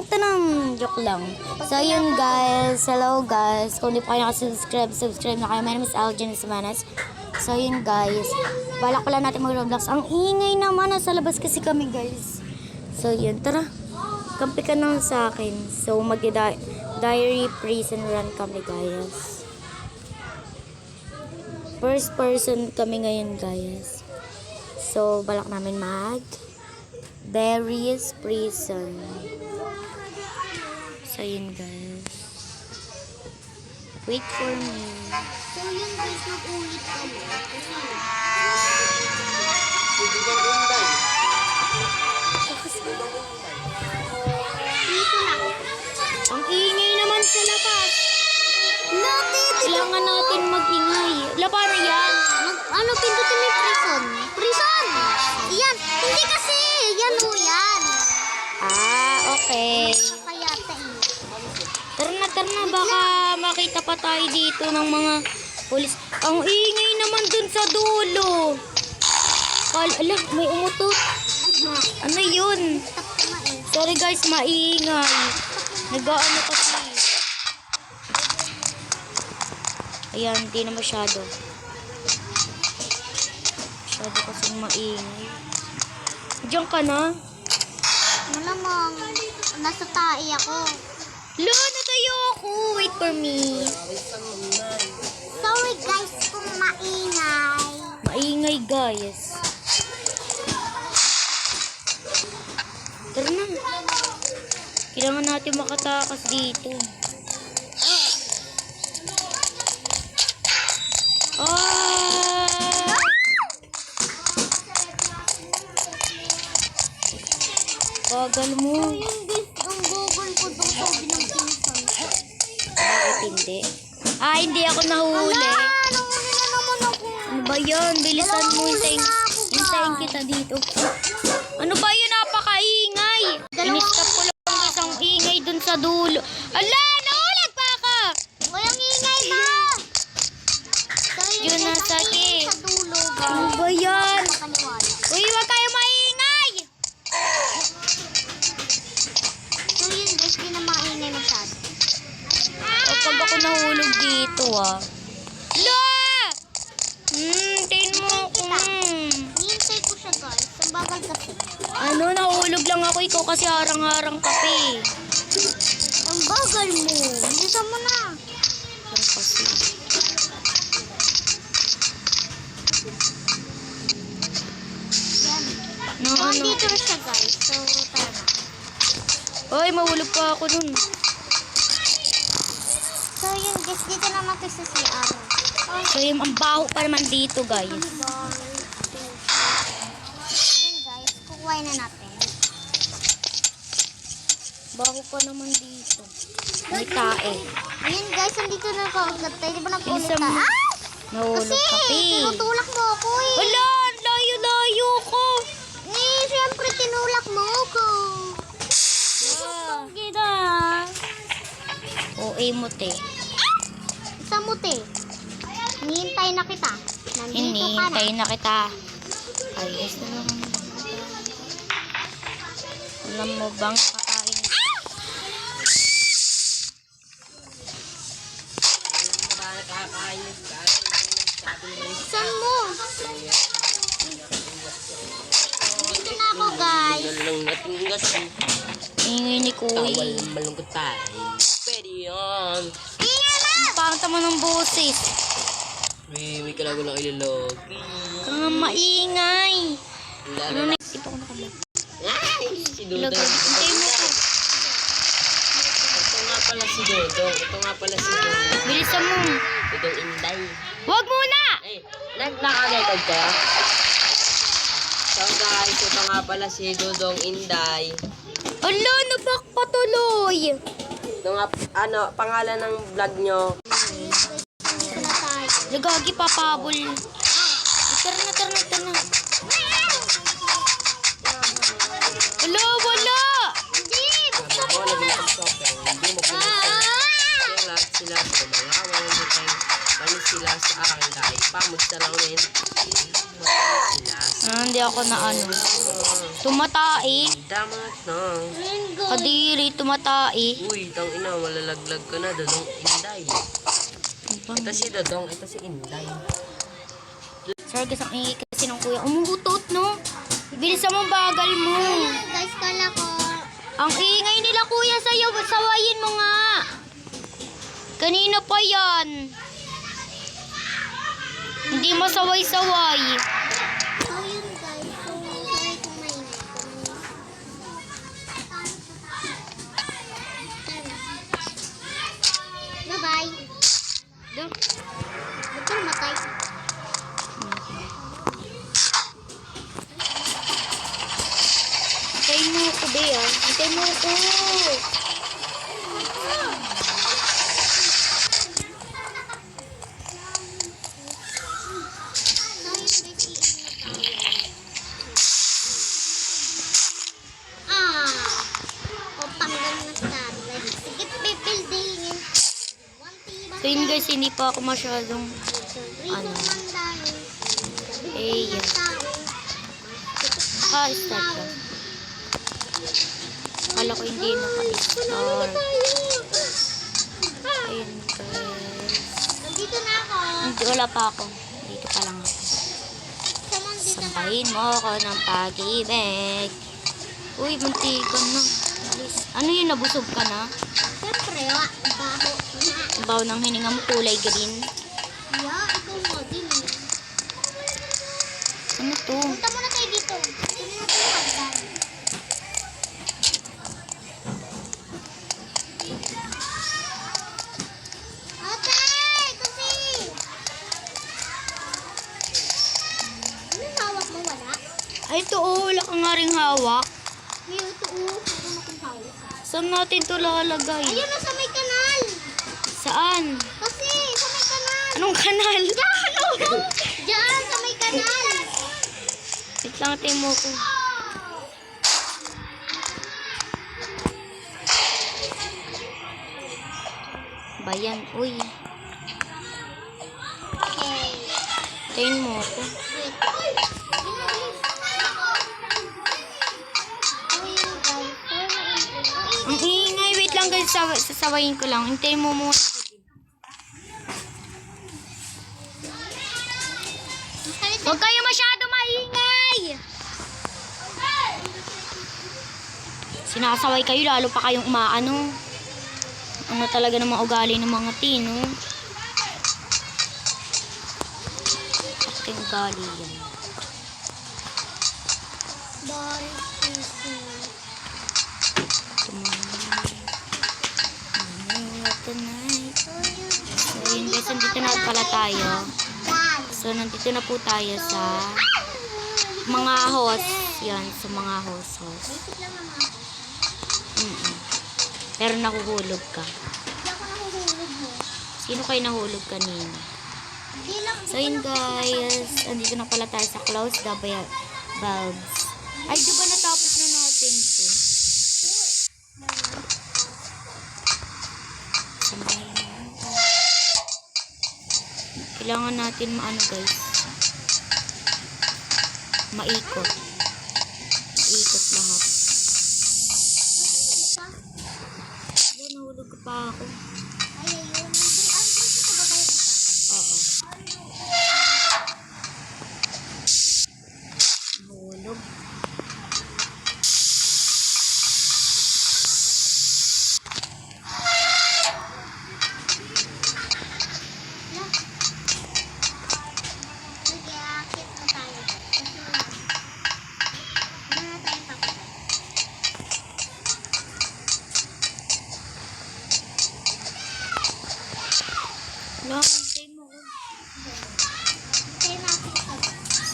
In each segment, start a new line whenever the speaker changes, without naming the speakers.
tanang. Joke lang. So, yun guys. Hello guys. Kung di pa kayo nakasubscribe, subscribe na kayo. My name is Algin Semanas. So, yun guys. Balak pala natin mag-roblox. Ang ingay naman. Nasa labas kasi kami guys. So, yun. Tara. Kampi ka nang sa akin. So, mag-diary prison run kami guys. First person kami ngayon guys. So, balak namin Darius prison. So, yun guys. Wait for me.
So, yun guys, mag-ulit kami. Dito na ako.
Ang ingay naman sa labas. Kailangan natin mag-ingay. Laban na yan.
Pindutin mo yung prison. Prison! Yan. Hindi kasi. Yan o yan.
Okay.
Kaya tayo.
Tara na. Baka makita pa tayo dito ng mga pulis. Ang ingay naman dun sa dulo. Ala, may umutot. Ano yun? Sorry guys, maingay. Nag-ano kasi. Ayan, hindi na masyado. Masyado kasing maingay. Diyan ka na?
Malamang. Nasa tae ako.
Lo, natayo ako. Wait for me.
Sorry guys kung maingay.
Maingay guys. Tara na. Kailangan natin makatakas dito. Bagal mo.
Yung guys, ang google ko doon sa binang pinsan.
Bakit hindi? Hindi ako nahuli.
Nahuli na naman ako.
Ano ba yun? Bilisan mo. Hintayin kita dito. Ano ba yun? Napakaingay. Inistop ko lang isang ingay dun sa dulo. Ala! Nahulag pa ka!
Walang ingay ba?
Yun na sakit.
Sa dulo ba?
Ano ba yan?
Makaniwala.
Uy, wag kayo maingay!
So yun guys, di na maingay masyado.
Pag ako nahulog dito La! Tingin mo ako.
Hihintay ko siya guys. Ang bagal kasi.
Ano, nahulog lang ako. Ikaw kasi harang-harang kape.
Ang bagal mo. Bilisan mo na.
Harang kasi.
Yan.
No,
So,
ano?
dito na siya guys. So, tara na.
Uy, mahulog pa ako dun.
So yun guys, dito naman tayo sa CR.
So, yung ang baho pa naman dito, guys.
Yun guys, kukuhain na natin.
Baho pa naman dito. May tae.
Ayun guys, andito na kaagad tayo. Di ba nag-ulit
Bilisan
tayo?
mo.
Ah!
Nahulog
Kasi,
kape.
tinutulak mo ako eh.
Wala, layo-layo ko.
Siyempre tinulak mo ako.
Gida. OA mo, te.
Sa muti. Hinihintay na kita. Nandito ka na.
Hinihintay na kita. Ayos na lang. Alam mo bang kakain?
Saan mo? Dito na ako guys.
Ingay ni Kuy.
Malungkot tayo. Pwede yun.
Ang pangta mo ng boses.
May kalago lang ilulog.
Kang maingay. Ano na?
Lalo.
Ito ko nakablog.
Ay! Si Dodong.
Hintay mo ko.
Ito nga pala si Dodong.
Bilisan mo.
Dodong Inday.
Wag muna!
Eh, nakagaytag ka? So guys, ito nga pala si Dodong Inday.
Ala, nabak pa tuloy.
Ito nga, pangalan ng vlog nyo.
Dito na tayo.
Nagagi papabol. Tara na. Ala, wala.
Hindi, buksan
Ako,
mo na.
naging pag-shop pero hindi mo pinag-shop. Kaya lahat sila sa mga 100 Panis sila sa akin guys. Pamod sa lang rin. Mapanis sila.
Hindi ako na ano. Tumatai.
Damat na.
Ayun, guys.
Kadiri, tumatai.
Uy, tang ina, malalaglag ko na. Dodong Inday. Ito si Dodong, ito si Inday.
Sorry guys, ang ingay kasi ng kuya. Umuutot, no? Bilisan mo, bagal mo.
Ayun, guys, kala ko.
Ang ingay nila kuya sa'yo. Sawayin mo nga. Kanina pa yan. Hindi masaway-saway.
So, yun, guys. So, sorry kung maingay. Bye-bye. Ba't ka namatay?
Hintayin mo ako, Bea. Hintayin mo ako. So yun guys, hindi pa ako masyadong ano. Eh, yan. Start ka. Akala ko hindi naka-start. Ayun guys.
Nandito na ako.
Hindi, wala pa ako. Dito pa lang ako. Sampahin mo ako ng pag-ibig. Uy, muntikan na. Alis. Ano yun, nabusog ka na?
Siyempre, baho na.
Ang baho ng hininga mo, kulay green.
Yeah, ikaw mo din eh.
Ano to?
Punta muna tayo dito. Sino na tayo hagdan? Ate! Kasi! Anong hawak mo? Wala?
Ay, ito oh, wala ka nga ring hawak.
May ito oh. Meron akong hawak.
Saan natin to lalagay?
Ayun na sa may kanal.
Saan?
Kasi sa may kanal.
Anong kanal?
Diyan! Oh! Diyan sa may kanal.
Wait lang, tayo mo ko. Bayan, uy.
Okay.
Tayin mo ko.
Wait. Ayun guys.
Ang ingay, wait lang guys, sasawayin ko lang. Hintayin mo muna. Huwag kayo masyado maingay! Sinasaway kayo, lalo pa kayong umaano. Ano talaga ng mga ugali ng mga tino. Aking ugali yan. Tonight. So yun guys, nandito na pala tayo. So nandito na po tayo sa mga host. Yan, sa mga host. Pero nahuhulog ka. Sino kayo nahulog kanina? So yun guys, andito na pala tayo sa close the bulbs. Ay, di ba natapos na natin ito? Kailangan natin maano guys. Maikot. Maikot lahat. Nahulog pa ako. Oo. Nahulog.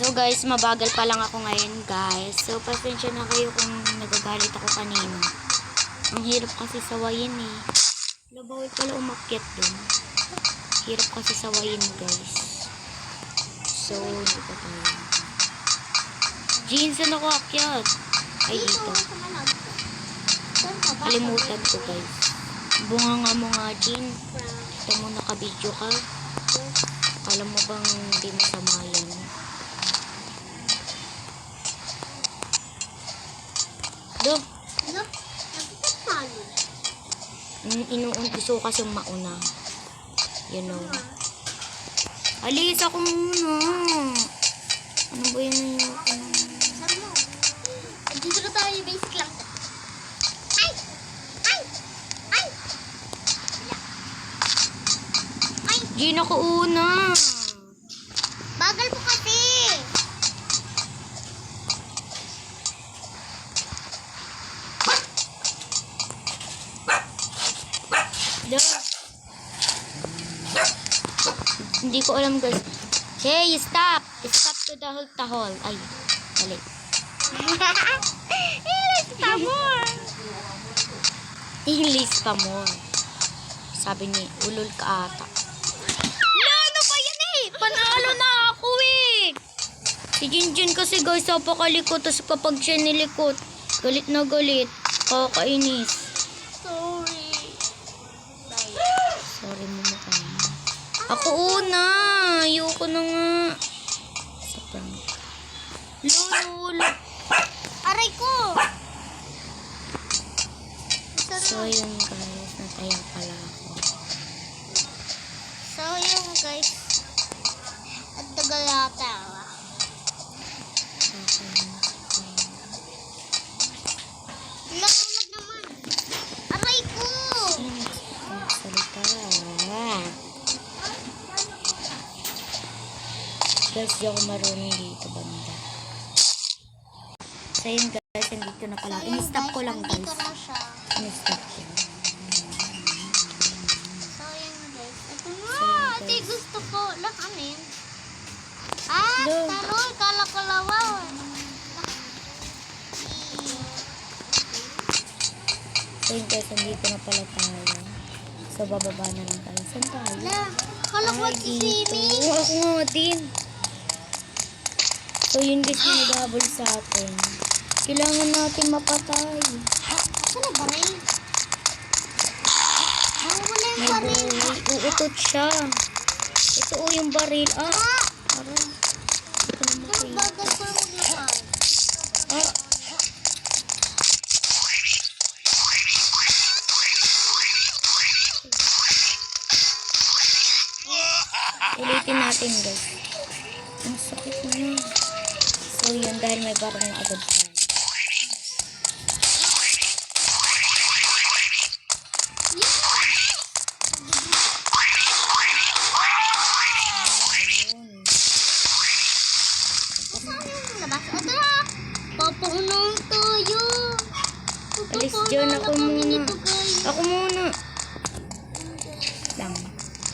So guys, mabagal pa lang ako ngayon guys. So pasensya na kayo kung nagagalit ako kanina. Ang hirap kasi sawayin eh. Bawal pala umakyat dun. Hirap kasi sawayin guys. So, hindi pa tayo. Jeans, saan ako akyat? Ay, dito. Kalimutan ko guys. Bunga nga mo nga, Jean. Ito mo, nakabidyo ka. Alam mo bang hindi masama yan? Do,
Ano? Nagtatalo.
inuuntis ko kasi mauna. You know. Alis ako muna. Ano ba yun?
Saan mo? Dito na tayo, basic lang. Ay! Ay! Ay! Ay!
Gina ko una.
Bagal mo kasi!
Do. Hindi ko alam guys. Hey, stop! Stop to the whole tahol. Ay, mali.
Ilis pa mo!
English pa mo. Sabi ni, ulol ka ata. No, ano ba yan eh? Panalo na ako eh. Si Jinjin kasi guys, napakalikot. Tapos kapag siya nilikot, galit na galit. Kakainis.
Sorry.
Sorry mo mukha. Ako una. Ayoko na nga. Sa prank. Lolo.
Aray ko!
So yun guys, nataya pala ako.
So yun guys. At tagal yata. Lamag naman. Aray ko!
Salita. Guys, di ako marunong dito banda. So yun guys, nandito na pala. In-stop ko lang guys.
Dito na siya.
In-stop ko.
So yun guys. Ito na. Ito yung gusto ko. Lang amin. Ah,
Lo.
taroy. Kala ko lawaw.
So yun guys, nandito na pala tayo. So bababa na lang tayo. Saan tayo?
La. Kala ko
Ay,
si
dito.
Simi.
Ako nga din. So yun guys, yung nag-habol sa atin. Kailangan natin mapatay.
Saan na baril? Ang wala yung
May
baril.
buhay. Uutot siya. Ito o yung baril. Ah! Aray. Hindi ko na
Ang
makita.
bagal ko na maglakad.
Ah! Ulitin natin guys. Ang sakit na. So yun, dahil may baril na agad tayo.